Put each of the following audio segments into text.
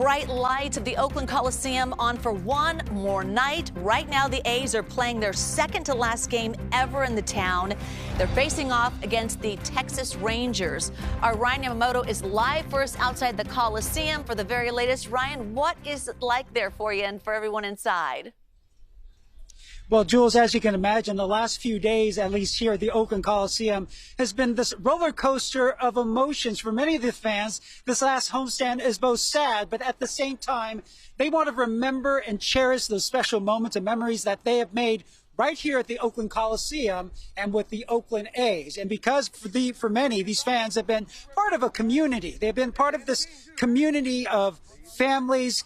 Bright lights of the Oakland Coliseum on for one more night. Right now, the A's are playing their second to last game ever in the town. They're facing off against the Texas Rangers. Our Ryan Yamamoto is live for us outside the Coliseum for the very latest. Ryan, what is it like there for you and for everyone inside? Well, Jules, as you can imagine, the last few days, at least here at the Oakland Coliseum, has been this roller coaster of emotions for many of the fans. This last homestand is both sad, but at the same time, they want to remember and cherish those special moments and memories that they have made right here at the Oakland Coliseum and with the Oakland A's. And because for many, these fans have been part of a community. They've been part of this community of families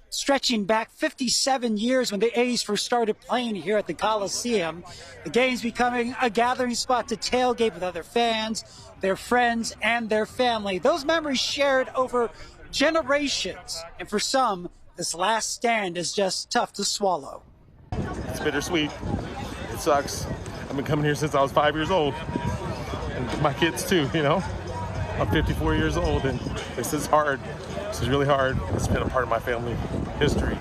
stretching back 57 years when the A's first started playing here at the Coliseum. The game's becoming a gathering spot to tailgate with other fans, their friends, and their family. Those memories shared over generations. And for some, this last stand is just tough to swallow. It's bittersweet. It sucks. I've been coming here since I was 5 years old. And my kids too, you know. I'm 54 years old and this is hard. This is really hard. It's been a part of my family history.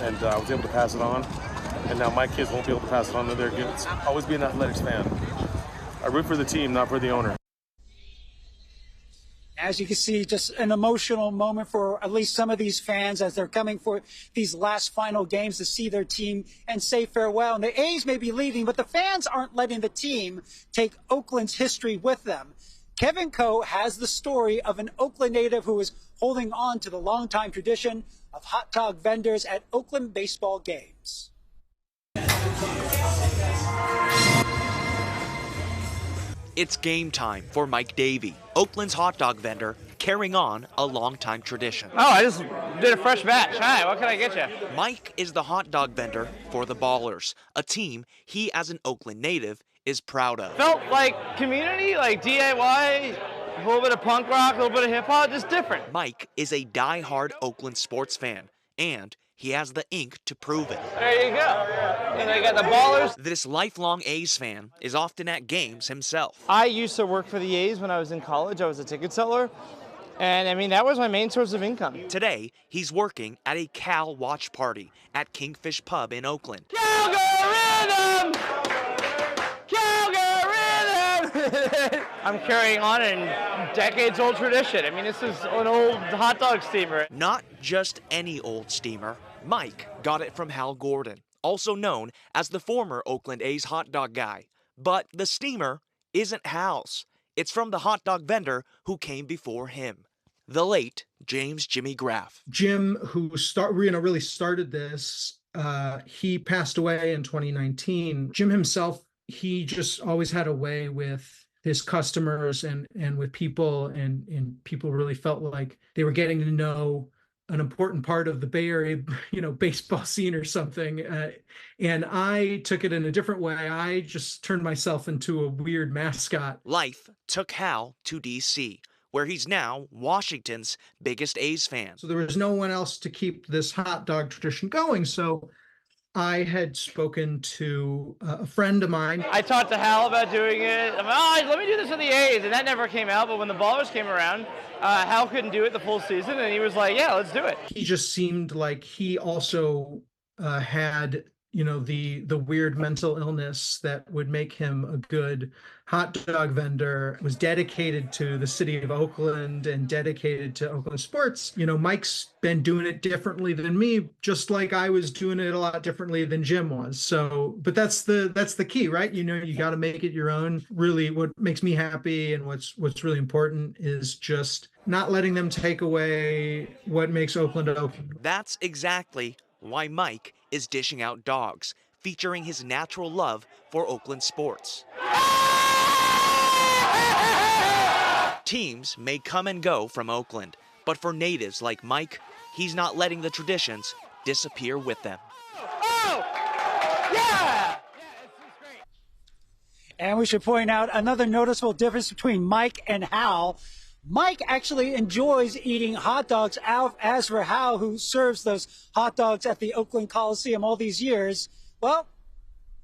And I was able to pass it on. And now my kids won't be able to pass it on to their kids. Always be an athletics fan. I root for the team, not for the owner. As you can see, just an emotional moment for at least some of these fans as they're coming for these last final games to see their team and say farewell. And the A's may be leaving, but the fans aren't letting the team take Oakland's history with them. Kevin Coe has the story of an Oakland native who is holding on to the longtime tradition of hot dog vendors at Oakland baseball games. It's game time for Mike Davey, Oakland's hot dog vendor, carrying on a longtime tradition. Oh, I just did a fresh batch. Hi, what can I get you? Mike is the hot dog vendor for the Ballers, a team he, as an Oakland native, is proud of. Felt like community, like DIY, a little bit of punk rock, a little bit of hip hop, just different. Mike is a die-hard Oakland sports fan, and he has the ink to prove it. There you go. And I got the Ballers. This lifelong A's fan is often at games himself. I used to work for the A's when I was in college. I was a ticket seller. And I mean, that was my main source of income. Today, he's working at a Cal watch party at Kingfish Pub in Oakland. Calgary Rhythm! I'm carrying on a decades-old tradition. I mean, this is an old hot dog steamer. Not just any old steamer. Mike got it from Hal Gordon, also known as the former Oakland A's hot dog guy. But the steamer isn't Hal's. It's from the hot dog vendor who came before him, the late James Jimmy Graff. Jim, who really started this, he passed away in 2019. Jim himself, he just always had a way with his customers and with people, and people really felt like they were getting to know an important part of the Bay Area, baseball scene or something. And I took it in a different way. I just turned myself into a weird mascot. Life took Hal to D.C., where he's now Washington's biggest A's fan. So there was no one else to keep this hot dog tradition going. So I had spoken to a friend of mine. I talked to Hal about doing it. I'm like, let me do this with the A's, and that never came out. But when the Ballers came around, Hal couldn't do it the full season, and he was like, yeah, let's do it. He just seemed like he also had, the weird mental illness that would make him a good hot dog vendor, was dedicated to the city of Oakland and dedicated to Oakland sports. Mike's been doing it differently than me, just like I was doing it a lot differently than Jim was. So, but that's the key, right? You got to make it your own. Really, what makes me happy and what's really important is just not letting them take away what makes Oakland Oakland. That's exactly why Mike is dishing out dogs, featuring his natural love for Oakland sports. Teams may come and go from Oakland, but for natives like Mike, he's not letting the traditions disappear with them. Oh! Yeah! And we should point out another noticeable difference between Mike and Hal. Mike actually enjoys eating hot dogs out, as for Hal, who serves those hot dogs at the Oakland Coliseum all these years, well,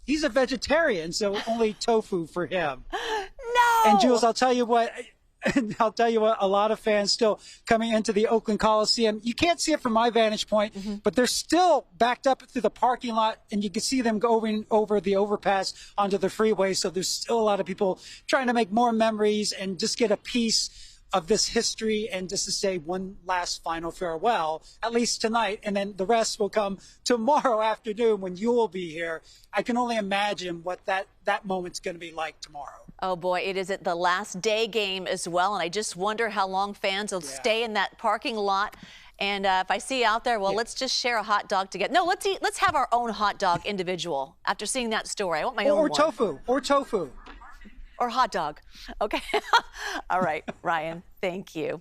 he's a vegetarian, so only tofu for him. No! And Jules, I'll tell you what, And I'll tell you what, a lot of fans still coming into the Oakland Coliseum. You can't see it from my vantage point, but they're still backed up through the parking lot, and you can see them going over the overpass onto the freeway. So there's still a lot of people trying to make more memories and just get a piece of this history and just to say one last final farewell, at least tonight. And then the rest will come tomorrow afternoon when you'll be here. I can only imagine what that moment's going to be like tomorrow. Oh boy, it is the last day game as well, and I just wonder how long fans will stay in that parking lot. And if I see you out there, well, let's just share a hot dog together. No, let's have our own hot dog individual. After seeing that story, I want my own one. Or tofu. Or hot dog. Okay. All right, Ryan, thank you.